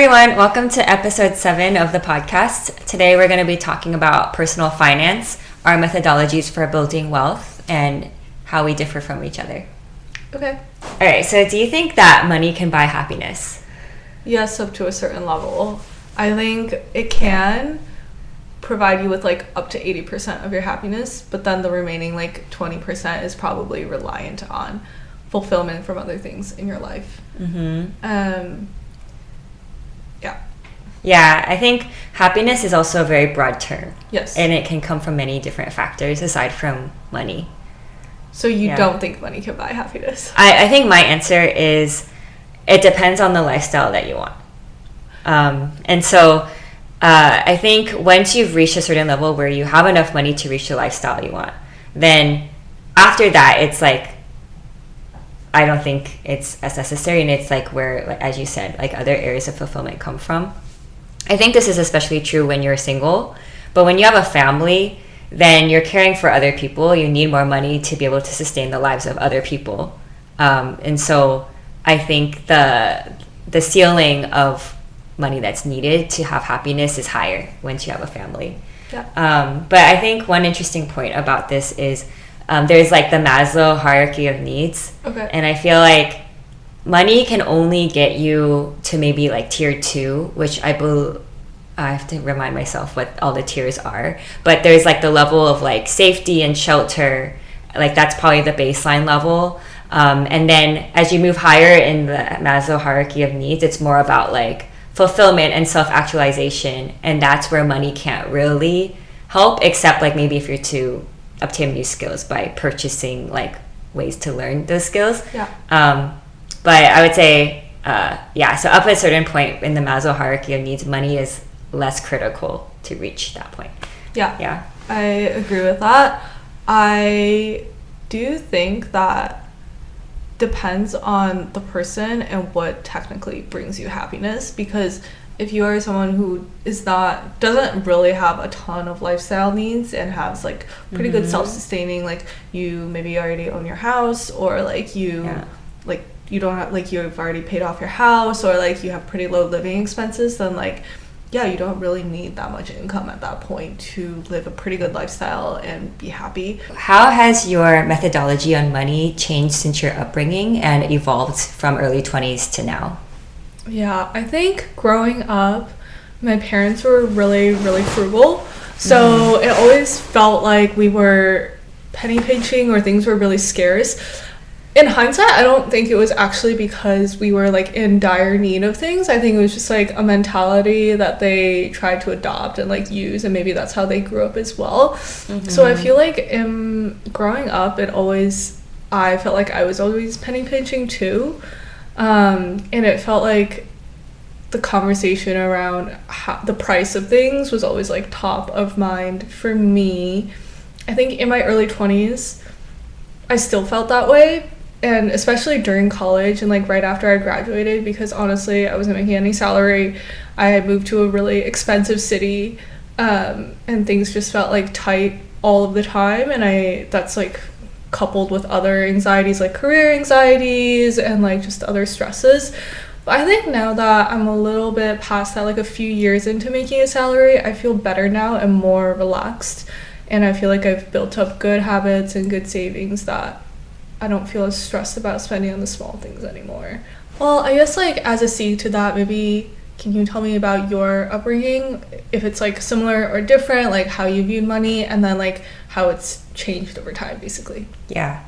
everyone, welcome to episode 7 of the podcast. Today we're going to be talking about personal finance, our methodologies for building wealth, and how we differ from each other. Okay. Alright, so do you think that money can buy happiness? Yes, up to a certain level. I think it can provide you with like up to 80% of your happiness, but then the remaining like 20% is probably reliant on fulfillment from other things in your life. Yeah, I think happiness is also a very broad term. Yes. And it can come from many different factors aside from money. So you don't think money can buy happiness? I think my answer is it depends on the lifestyle that you want. And so I think once you've reached a certain level where you have enough money to reach the lifestyle you want, then after that, it's like, I don't think it's as necessary. And it's like where, as you said, like other areas of fulfillment come from. I think this is especially true when you're single, but when you have a family, then you're caring for other people. You need more money to be able to sustain the lives of other people. And so I think the ceiling of money that's needed to have happiness is higher once you have a family. Yeah. But I think one interesting point about this is there's like the Maslow hierarchy of needs. Okay. And I feel like money can only get you to maybe like tier 2, which I have to remind myself what all the tiers are. But there's like the level of like safety and shelter, like that's probably the baseline level. And then as you move higher in the Maslow hierarchy of needs, it's more about like fulfillment and self-actualization. And that's where money can't really help, except like maybe if you're to obtain new skills by purchasing like ways to learn those skills. Yeah. But I would say, so up at a certain point in the Maslow hierarchy of needs, money is less critical to reach that point. Yeah. I agree with that. I do think that depends on the person and what technically brings you happiness, because if you are someone who doesn't really have a ton of lifestyle needs and has like pretty good self-sustaining, like you maybe already own your house, or like you don't have, like you've already paid off your house, or like you have pretty low living expenses, then like you don't really need that much income at that point to live a pretty good lifestyle and be happy. How has your methodology on money changed since your upbringing and evolved from early 20s to now? Yeah, I think growing up, my parents were really, really frugal. So it always felt like we were penny pinching or things were really scarce. In hindsight, I don't think it was actually because we were like in dire need of things. I think it was just like a mentality that they tried to adopt and like use, and maybe that's how they grew up as well. So I feel like growing up, I felt like I was always penny pinching too. And it felt like the conversation around the price of things was always like top of mind for me. I think in my early 20s, I still felt that way. And especially during college and like right after I graduated, because honestly I wasn't making any salary. I had moved to a really expensive city, and things just felt like tight all of the time, and that's like coupled with other anxieties like career anxieties and like just other stresses. But I think now that I'm a little bit past that, like a few years into making a salary, I feel better now and more relaxed, and I feel like I've built up good habits and good savings that I don't feel as stressed about spending on the small things anymore. Well, I guess like as a seed to that, maybe can you tell me about your upbringing, if it's like similar or different, like how you viewed money, and then like how it's changed over time, basically? Yeah.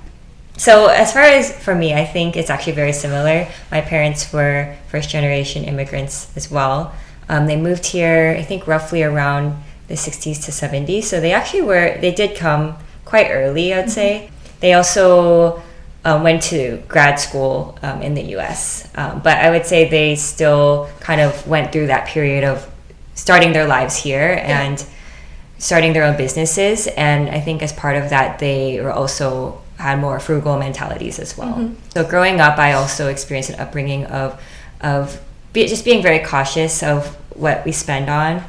So as far as for me, I think it's actually very similar. My parents were first-generation immigrants as well. They moved here, I think, roughly around the 60s to 70s. So they did come quite early, I'd say. They also went to grad school in the US. But I would say they still kind of went through that period of starting their lives here and starting their own businesses. And I think as part of that, they were also had more frugal mentalities as well. So growing up, I also experienced an upbringing of just being very cautious of what we spend on.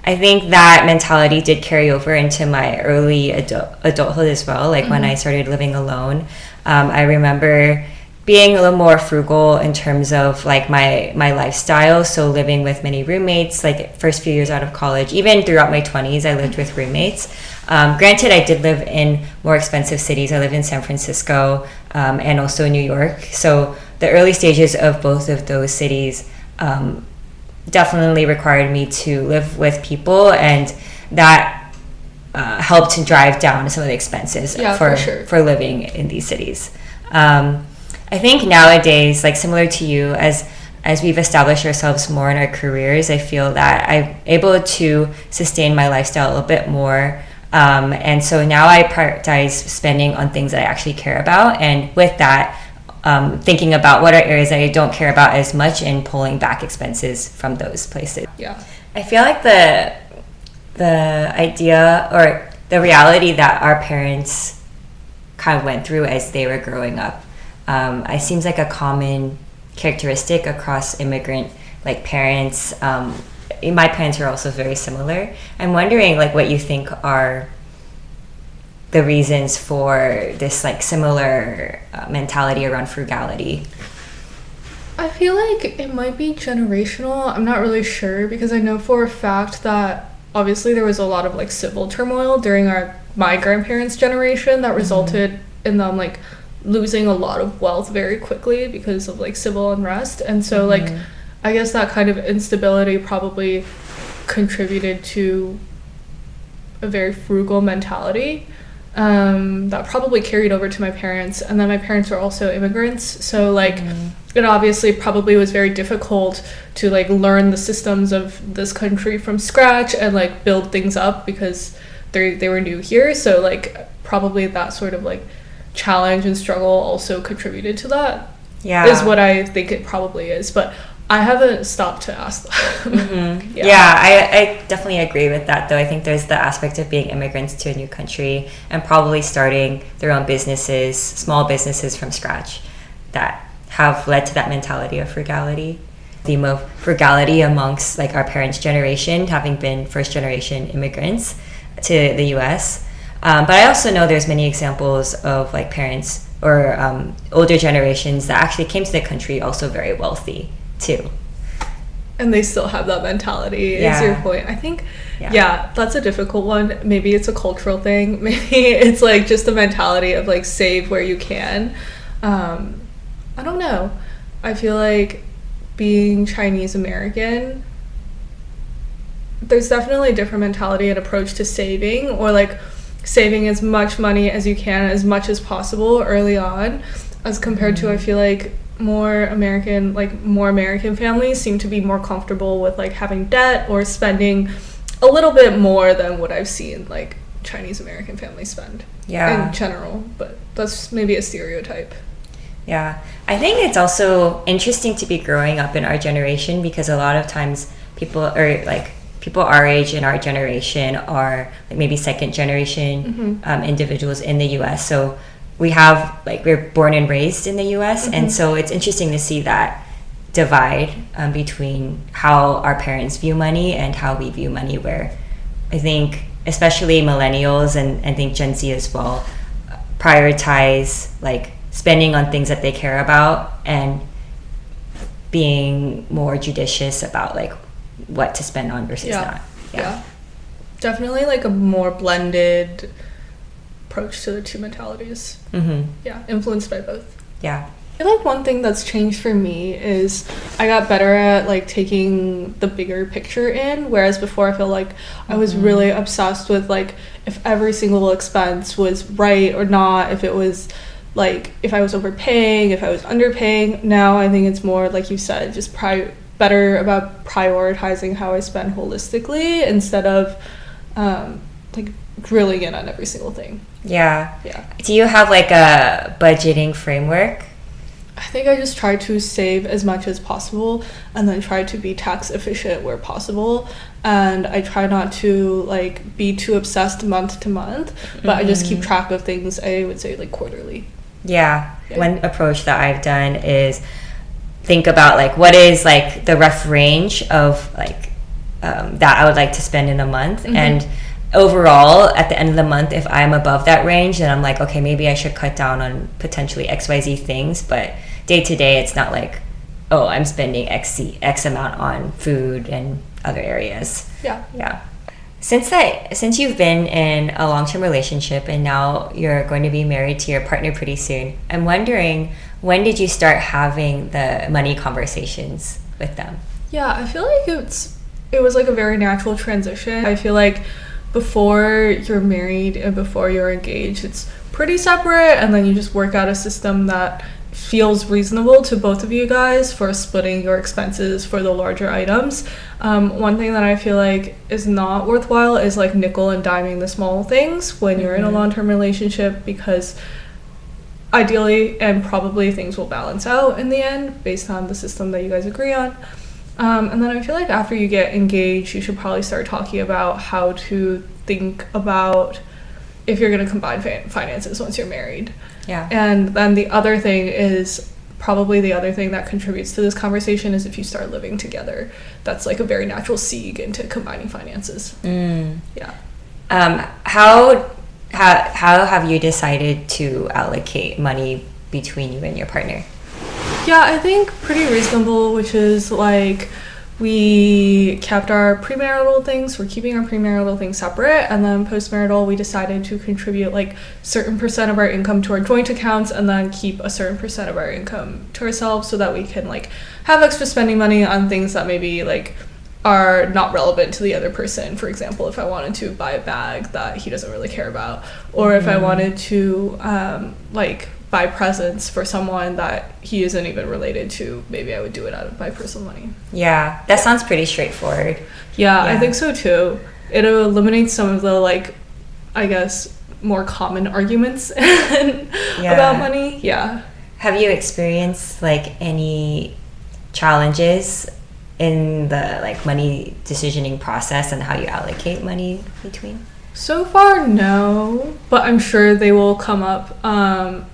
I think that mentality did carry over into my early adulthood as well. Like when I started living alone, I remember being a little more frugal in terms of like my lifestyle. So living with many roommates, like first few years out of college, even throughout my 20s, I lived with roommates. Granted, I did live in more expensive cities. I lived in San Francisco and also New York. So the early stages of both of those cities definitely required me to live with people, and that helped to drive down some of the expenses for living in these cities. I think nowadays, like similar to you, as we've established ourselves more in our careers, I feel that I'm able to sustain my lifestyle a little bit more. And so now I prioritize spending on things that I actually care about. And with that, thinking about what are areas that I don't care about as much and pulling back expenses from those places. Yeah. I feel like the idea or the reality that our parents kind of went through as they were growing up, it seems like a common characteristic across immigrant like parents. My parents are also very similar. I'm wondering like what you think are the reasons for this like similar mentality around frugality. I feel like it might be generational. I'm not really sure, because I know for a fact that obviously there was a lot of like civil turmoil during my grandparents' generation that resulted in them like losing a lot of wealth very quickly because of like civil unrest. And so like I guess that kind of instability probably contributed to a very frugal mentality that probably carried over to my parents. And then my parents are also immigrants, so like it obviously probably was very difficult to like learn the systems of this country from scratch and like build things up because they were new here. So like probably that sort of like challenge and struggle also contributed to that. Yeah, is what I think it probably is, but I haven't stopped to ask them. I definitely agree with that, though. I think there's the aspect of being immigrants to a new country and probably starting their own businesses, small businesses from scratch, that have led to that mentality of frugality. Theme of frugality amongst like our parents' generation, having been first generation immigrants to the US. But I also know there's many examples of like parents or older generations that actually came to the country also very wealthy too. And they still have that mentality, is your point. I think, that's a difficult one. Maybe it's a cultural thing. Maybe it's like just the mentality of like save where you can. I don't know. I feel like being Chinese American, there's definitely a different mentality and approach to saving, or like saving as much money as you can, as much as possible early on, as compared to, I feel like more American families seem to be more comfortable with like having debt or spending a little bit more than what I've seen like Chinese American families spend in general. But that's maybe a stereotype. Yeah, I think it's also interesting to be growing up in our generation, because a lot of times people our age and our generation are like maybe second generation individuals in the US. So we're born and raised in the US, and so it's interesting to see that divide between how our parents view money and how we view money, where I think especially millennials and I think Gen Z as well prioritize like spending on things that they care about and being more judicious about like what to spend on versus not. Yeah. Definitely like a more blended approach to the two mentalities. Influenced by both. I feel like one thing that's changed for me is I got better at like taking the bigger picture in, whereas before I feel like I was really obsessed with like if every single expense was right or not, if it was like if I was overpaying, if I was underpaying. Now I think it's more like you said, just better about prioritizing how I spend holistically instead of like drilling in on every single thing. Do you have like a budgeting framework? I think I just try to save as much as possible and then try to be tax efficient where possible, and I try not to like be too obsessed month to month, but I just keep track of things, I would say like quarterly. One approach that I've done is think about like what is like the rough range of like that I would like to spend in a month, and overall at the end of the month if I'm above that range, then I'm like, okay, maybe I should cut down on potentially XYZ things, but day to day, it's not like, oh, I'm spending X amount on food and other areas. Yeah. Since you've been in a long-term relationship and now you're going to be married to your partner pretty soon, I'm wondering, when did you start having the money conversations with them? Yeah, I feel like it was like a very natural transition. I feel like before you're married and before you're engaged, it's pretty separate, and then you just work out a system that feels reasonable to both of you guys for splitting your expenses for the larger items. One thing that I feel like is not worthwhile is like nickel and diming the small things when you're in a long-term relationship, because ideally and probably things will balance out in the end based on the system that you guys agree on. And then I feel like after you get engaged, you should probably start talking about how to think about if you're going to combine finances once you're married. Yeah. And then the other thing is, probably the other thing that contributes to this conversation is if you start living together. That's like a very natural segue into combining finances. Yeah. How have you decided to allocate money between you and your partner? Yeah, I think pretty reasonable, which is like we kept our premarital things. We're keeping our premarital things separate, and then postmarital we decided to contribute like certain percent of our income to our joint accounts and then keep a certain percent of our income to ourselves so that we can like have extra spending money on things that maybe like are not relevant to the other person. For example, if I wanted to buy a bag that he doesn't really care about, or if I wanted to like buy presents for someone that he isn't even related to, maybe I would do it out of my personal money. Yeah, that sounds pretty straightforward. Yeah, I think so too. It eliminates some of the like, I guess, more common arguments about money. Yeah. Have you experienced like any challenges in the like money decisioning process and how you allocate money between? So far, no, but I'm sure they will come up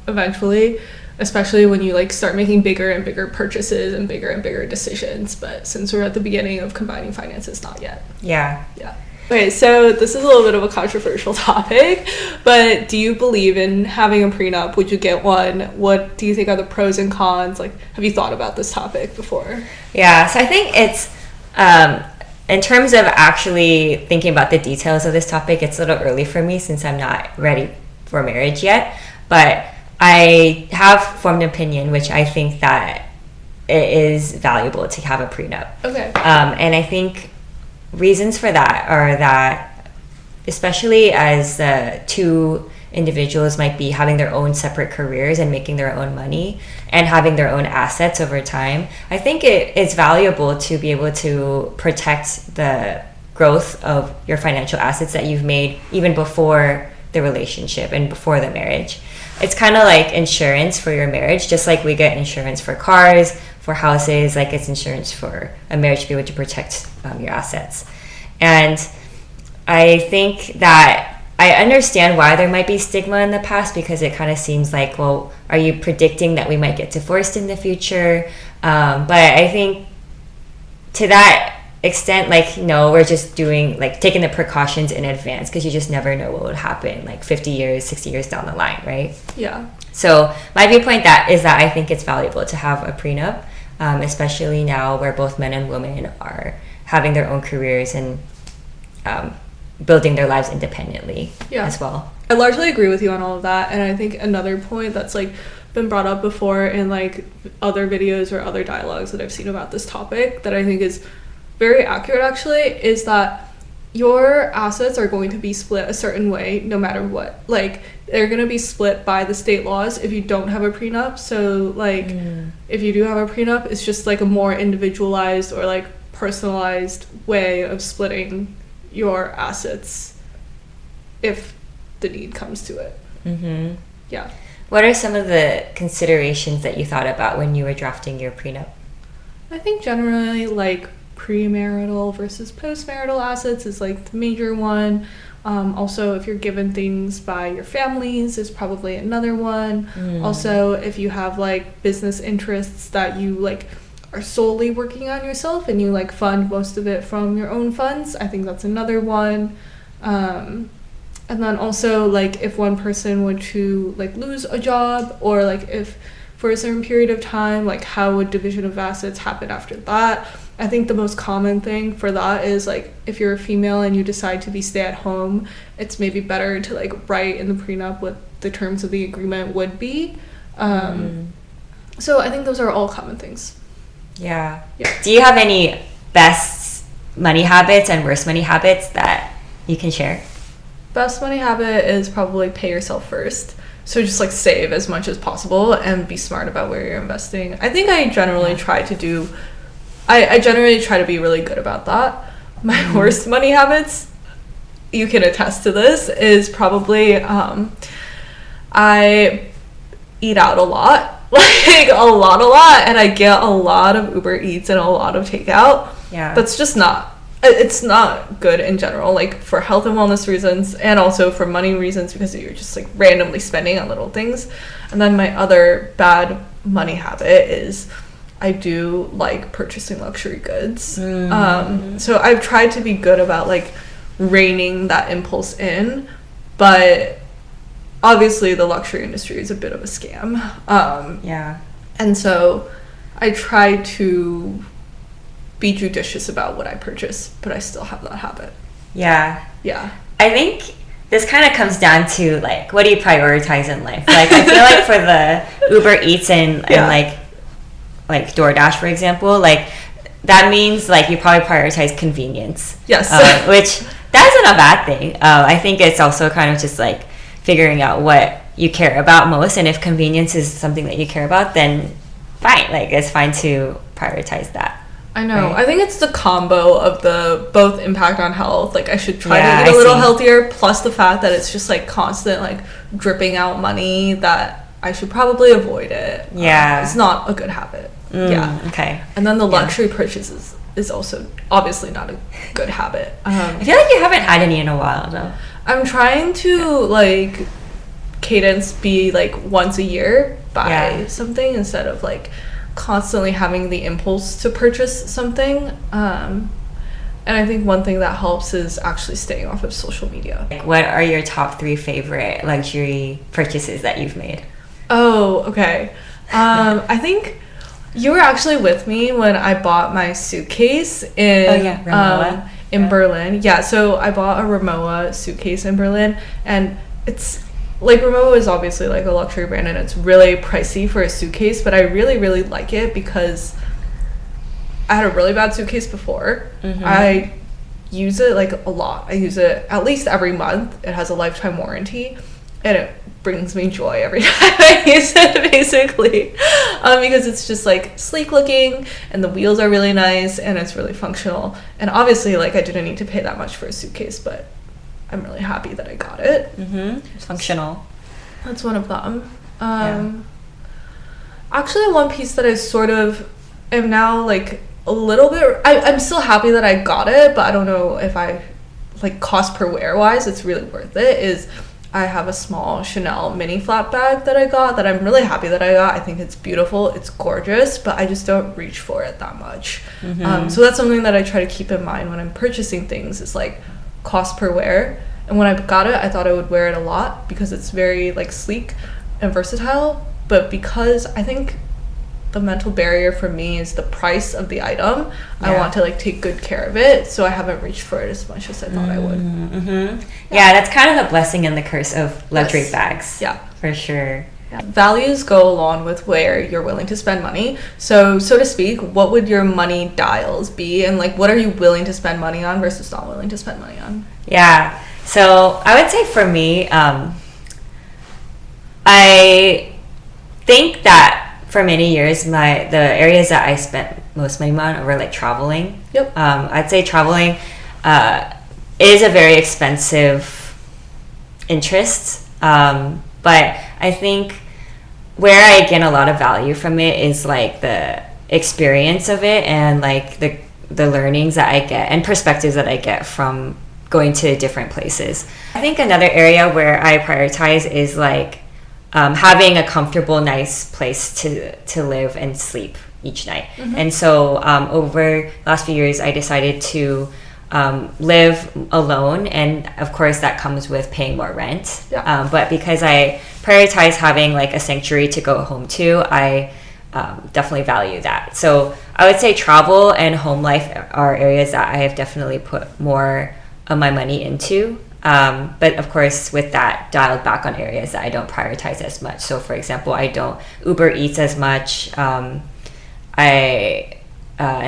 eventually, especially when you like start making bigger and bigger purchases and bigger decisions. But since we're at the beginning of combining finances, not yet. Yeah. Okay, so this is a little bit of a controversial topic, but do you believe in having a prenup? Would you get one? What do you think are the pros and cons? Like, have you thought about this topic before? Yeah, so I think it's in terms of actually thinking about the details of this topic, it's a little early for me since I'm not ready for marriage yet. But I have formed an opinion, which I think that it is valuable to have a prenup. Okay. And I think reasons for that are that, especially as the two individuals might be having their own separate careers and making their own money and having their own assets over time, I think it's valuable to be able to protect the growth of your financial assets that you've made even before the relationship and before the marriage. It's kind of like insurance for your marriage, just like we get insurance for cars, for houses, like it's insurance for a marriage to be able to protect your assets. And I think that I understand why there might be stigma in the past, because it kind of seems like, well, are you predicting that we might get divorced in the future? But I think to that extent, like, no, we're just doing, like, taking the precautions in advance, because you just never know what would happen, like 50 years, 60 years down the line, right? Yeah. So my viewpoint is that I think it's valuable to have a prenup, especially now where both men and women are having their own careers and building their lives independently as well. I largely agree with you on all of that, and I think another point that's like been brought up before in like other videos or other dialogues that I've seen about this topic that I think is very accurate actually is that your assets are going to be split a certain way no matter what. Like, they're going to be split by the state laws if you don't have a prenup. So like if you do have a prenup, it's just like a more individualized or like personalized way of splitting your assets if the need comes to it. Mm-hmm. Yeah. What are some of the considerations that you thought about when you were drafting your prenup? I think generally like premarital versus postmarital assets is like the major one. Also, if you're given things by your families is probably another one. Also, if you have like business interests that you like are solely working on yourself and you like fund most of it from your own funds, I think that's another one. And then also like if one person were to like lose a job, or like if for a certain period of time, like how would division of assets happen after that? I think the most common thing for that is like if you're a female and you decide to be stay at home, it's maybe better to like write in the prenup what the terms of the agreement would be. So I think those are all common things. Yeah. Do you have any best money habits and worst money habits that you can share? Best money habit is probably pay yourself first. So just like save as much as possible and be smart about where you're investing. I think I generally try to do, I generally try to be really good about that. My worst money habits, you can attest to this, is probably I eat out a lot. Like a lot, and I get a lot of Uber Eats and a lot of takeout. Yeah. That's just not, it's not good in general, like for health and wellness reasons and also for money reasons because you're just like randomly spending on little things. And then my other bad money habit is I do like purchasing luxury goods. So I've tried to be good about like reining that impulse in, but obviously the luxury industry is a bit of a scam. And so I try to be judicious about what I purchase, but I still have that habit. Yeah. I think this kind of comes down to like, what do you prioritize in life? Like I feel like for the Uber Eats and like DoorDash, for example, like that means like you probably prioritize convenience. Yes. Which that isn't a bad thing. I think it's also kind of just like figuring out what you care about most, and if convenience is something that you care about, then fine, like it's fine to prioritize that. I know. Right? I think it's the combo of the both impact on health, like I should try to eat a little healthier, plus the fact that it's just like constant like dripping out money that I should probably avoid it. It's not a good habit. Okay. And then the luxury purchases is also obviously not a good habit. I feel like you haven't had any in a while though. I'm trying to like cadence be like once a year buy something instead of like constantly having the impulse to purchase something. And I think one thing that helps is actually staying off of social media. What are your top 3 favorite luxury purchases that you've made? Oh, okay. I think you were actually with me when I bought my suitcase in Berlin. So I bought a Rimowa suitcase in Berlin, and it's like Rimowa is obviously like a luxury brand and it's really pricey for a suitcase, but I really, really like it because I had a really bad suitcase before. I use it like a lot. I use it at least every month. It has a lifetime warranty and it brings me joy every time I use it, basically, because it's just like sleek looking and the wheels are really nice and it's really functional. And obviously like I didn't need to pay that much for a suitcase, but I'm really happy that I got it. It's functional. That's one of them. Actually, one piece that I sort of am now like a little bit, I'm still happy that I got it, but I don't know if I like cost per wear wise it's really worth it, is I have a small Chanel mini flap bag that I got that I'm really happy that I got. I think it's beautiful, it's gorgeous, but I just don't reach for it that much. So that's something that I try to keep in mind when I'm purchasing things, is like cost per wear. And when I got it, I thought I would wear it a lot because it's very like sleek and versatile, but because I think the mental barrier for me is the price of the item, I want to like take good care of it, so I haven't reached for it as much as I thought I would. That's kind of the blessing and the curse of luxury bags. For sure. Values go along with where you're willing to spend money. So to speak, what would your money dials be, and like what are you willing to spend money on versus not willing to spend money on? So I would say for me, I think that for many years, the areas that I spent most money on were like traveling. I'd say traveling is a very expensive interest, but I think where I gain a lot of value from it is like the experience of it and like the learnings that I get and perspectives that I get from going to different places. I think another area where I prioritize is like having a comfortable, nice place to live and sleep each night. And so over the last few years, I decided to live alone, and of course that comes with paying more rent. Yeah. But because I prioritize having like a sanctuary to go home to, I definitely value that. So I would say travel and home life are areas that I have definitely put more of my money into. But of course, with that, dialed back on areas that I don't prioritize as much. So for example, I don't Uber Eats as much. And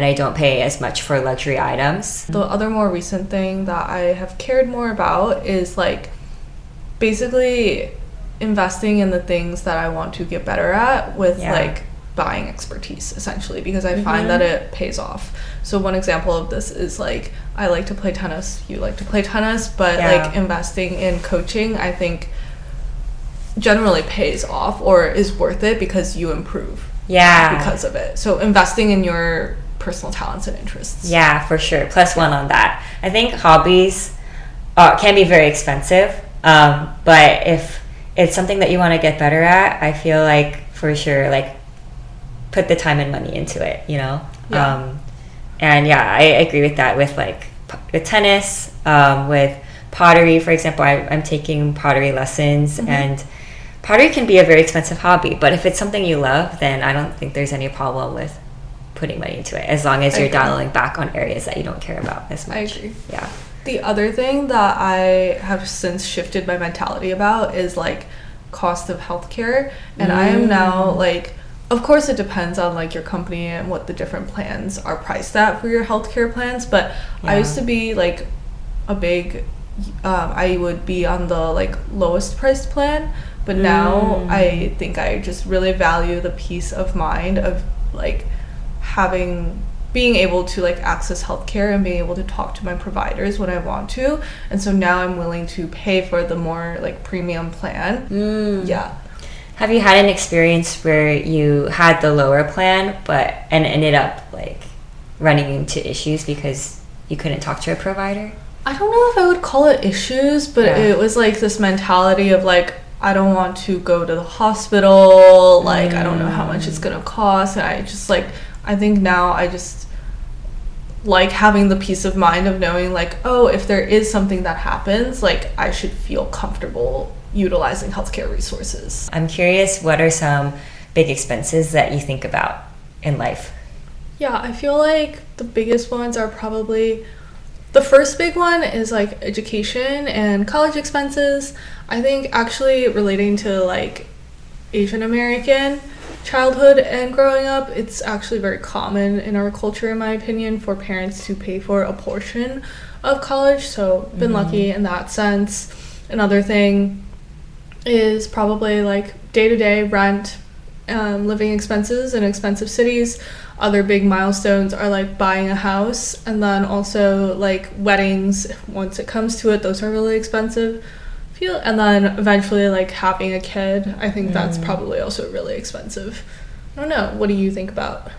I don't pay as much for luxury items. The other more recent thing that I have cared more about is like basically investing in the things that I want to get better at with like buying expertise, essentially, because I find that it pays off. So one example of this is like I like to play tennis, you like to play tennis, but like investing in coaching I think generally pays off or is worth it because you improve because of it. So investing in your personal talents and interests. Yeah, for sure. Plus one on that. I think hobbies can be very expensive, but if it's something that you want to get better at, I feel like for sure, like put the time and money into it, you know? And I agree with that with like with tennis, with pottery, for example. I'm taking pottery lessons, and pottery can be a very expensive hobby, but if it's something you love, then I don't think there's any problem with putting money into it, as long as you're dialing back on areas that you don't care about as much. I agree. Yeah. The other thing that I have since shifted my mentality about is like cost of healthcare, and I am now like, of course it depends on like your company and what the different plans are priced at for your healthcare plans, but I used to be like a big I would be on the like lowest priced plan, but now I think I just really value the peace of mind of like being able to like access healthcare and being able to talk to my providers when I want to, and so now I'm willing to pay for the more like premium plan. Have you had an experience where you had the lower plan and ended up like running into issues because you couldn't talk to a provider? I don't know if I would call it issues, but it was like this mentality of like, I don't want to go to the hospital, like I don't know how much it's gonna cost, and I just like, I think now I just like having the peace of mind of knowing like, oh, if there is something that happens, like I should feel comfortable utilizing healthcare resources. I'm curious, what are some big expenses that you think about in life? Yeah, I feel like the biggest ones are probably, the first big one is like education and college expenses. I think actually relating to like Asian American childhood and growing up, it's actually very common in our culture, in my opinion, for parents to pay for a portion of college, so been lucky in that sense. Another thing is probably like day-to-day rent, living expenses in expensive cities. Other big milestones are like buying a house, and then also like weddings, once it comes to it, those are really expensive. And then eventually like having a kid, I think that's probably also really expensive. I don't know, what do you think about?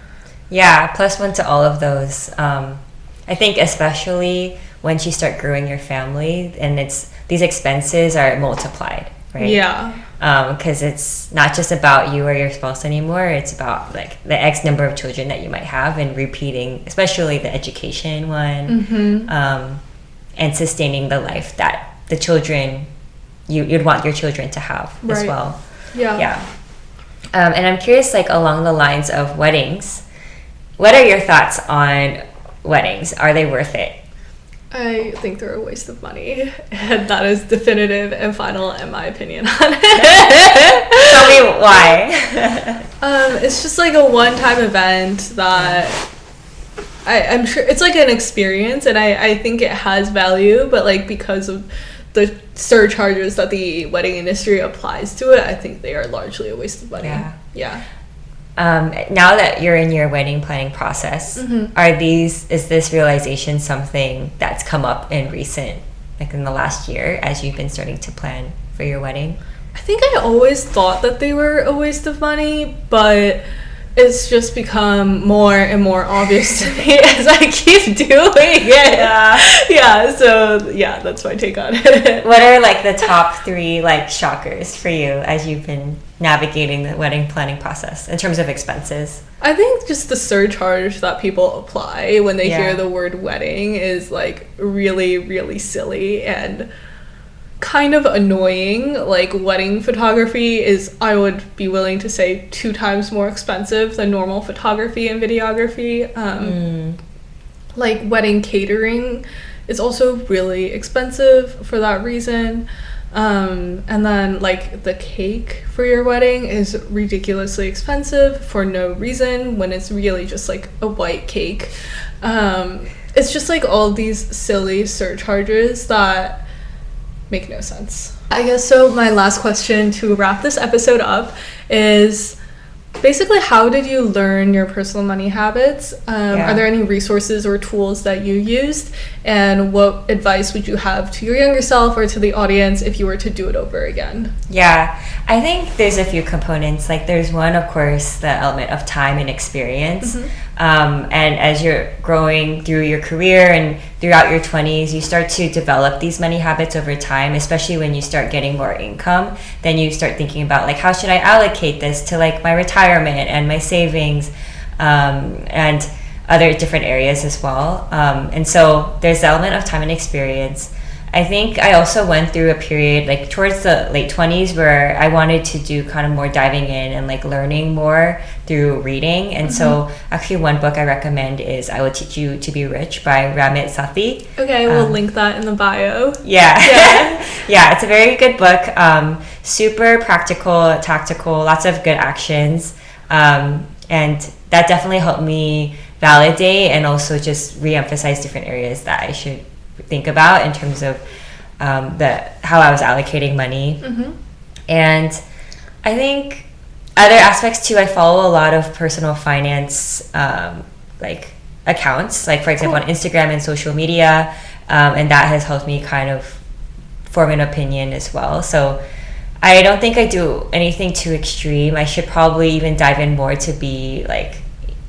Yeah, plus one to all of those. I think especially once you start growing your family, and these expenses are multiplied, right? Yeah. Because it's not just about you or your spouse anymore, it's about like the X number of children that you might have, and repeating, especially the education one, and sustaining the life that the children you'd want your children to have as well. And I'm curious, like along the lines of weddings, what are your thoughts on weddings? Are they worth it? I think they're a waste of money, and that is definitive and final in my opinion on it. Tell me why. It's just like a one-time event that I'm sure it's like an experience, and I think it has value, but like because of the surcharges that the wedding industry applies to it, I think they are largely a waste of money. Now that you're in your wedding planning process, is this realization something that's come up in the last year as you've been starting to plan for your wedding? I think I always thought that they were a waste of money, but it's just become more and more obvious to me as I keep doing it. So that's my take on it. What are like the top 3 like shockers for you as you've been navigating the wedding planning process in terms of expenses? I think just the surcharge that people apply when they Yeah. hear the word wedding is like really, really silly and kind of annoying. Like, wedding photography is, I would be willing to say, 2 times more expensive than normal photography and videography. Like, wedding catering is also really expensive for that reason. And then, like, the cake for your wedding is ridiculously expensive for no reason when it's really just like a white cake. It's just like all these silly surcharges that make no sense. I guess so. My last question to wrap this episode up is basically, how did you learn your personal money habits? Are there any resources or tools that you used? And what advice would you have to your younger self or to the audience if you were to do it over again? Yeah, I think there's a few components. Like, there's one, of course, the element of time and experience. And as you're growing through your career and throughout your 20s, you start to develop these money habits over time, especially when you start getting more income. Then you start thinking about, like, how should I allocate this to, like, my retirement and my savings, and other different areas as well. And so there's the element of time and experience. I think I also went through a period, like, towards the late 20s, where I wanted to do kind of more diving in and, like, learning more through reading. And so actually one book I recommend is I Will Teach You to Be Rich by Ramit Sethi. Okay, we'll link that in the bio. Yeah. Yeah, it's a very good book. Super practical, tactical, lots of good actions. And that definitely helped me validate and also just re-emphasize different areas that I should think about in terms of how I was allocating money. And I think other aspects too, I follow a lot of personal finance like accounts, like, for example, on Instagram and social media, and that has helped me kind of form an opinion as well. So I don't think I do anything too extreme. I should probably even dive in more to be, like,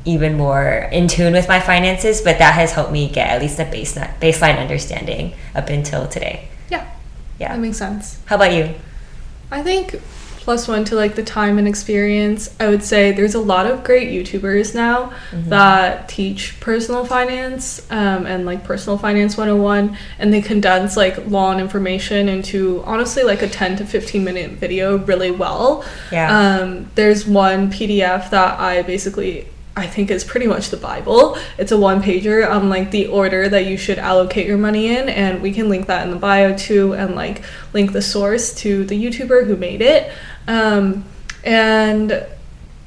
even more in tune with my finances, but that has helped me get at least a baseline understanding up until today. Yeah, that makes sense. How about you? I think +1 to, like, the time and experience, I would say there's a lot of great YouTubers now that teach personal finance and, like, personal finance 101, and they condense, like, long information into honestly, like, a 10 to 15 minute video really well. There's one PDF that I think is pretty much the Bible. It's a 1-pager on, like, the order that you should allocate your money in, and we can link that in the bio too, and, like, link the source to the YouTuber who made it. And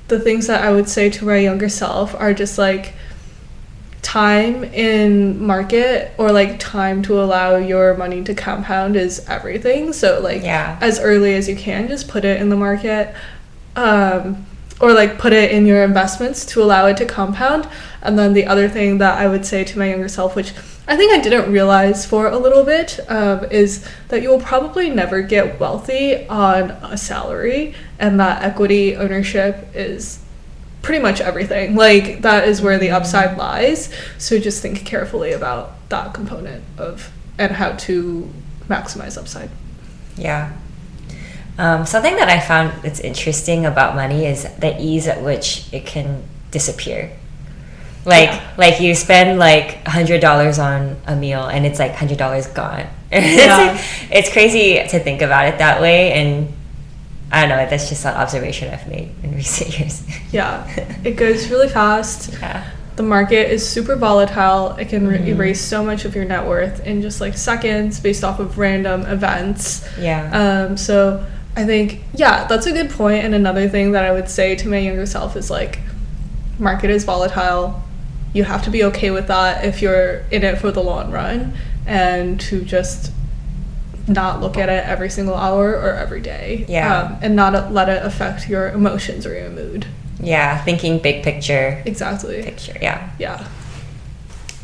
the things that I would say to my younger self are just, like, time in market, or, like, time to allow your money to compound is everything. So, like, as early as you can, just put it in the market. Or, like, put it in your investments to allow it to compound. And then the other thing that I would say to my younger self, which I think I didn't realize for a little bit, is that you will probably never get wealthy on a salary, and that equity ownership is pretty much everything. Like, that is where the upside lies. So just think carefully about that component and how to maximize upside. Yeah. Something that I found that's interesting about money is the ease at which it can disappear. Like you spend, like, $100 on a meal and it's like $100 gone. It's crazy to think about it that way, and I don't know, that's just an observation I've made in recent years. It goes really fast. The market is super volatile. It can erase so much of your net worth in just, like, seconds based off of random events. So I think, that's a good point. And another thing that I would say to my younger self is, like, market is volatile. You have to be okay with that if you're in it for the long run, and to just not look at it every single hour or every day. And not let it affect your emotions or your mood. Thinking big picture. Exactly.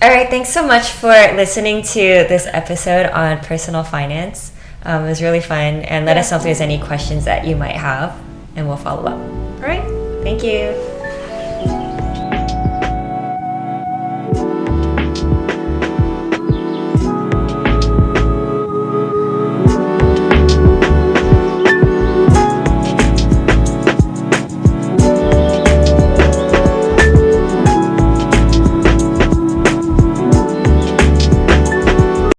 All right, thanks so much for listening to this episode on personal finance. It was really fun, and let us know if there's any questions that you might have, and we'll follow up. All right, thank you.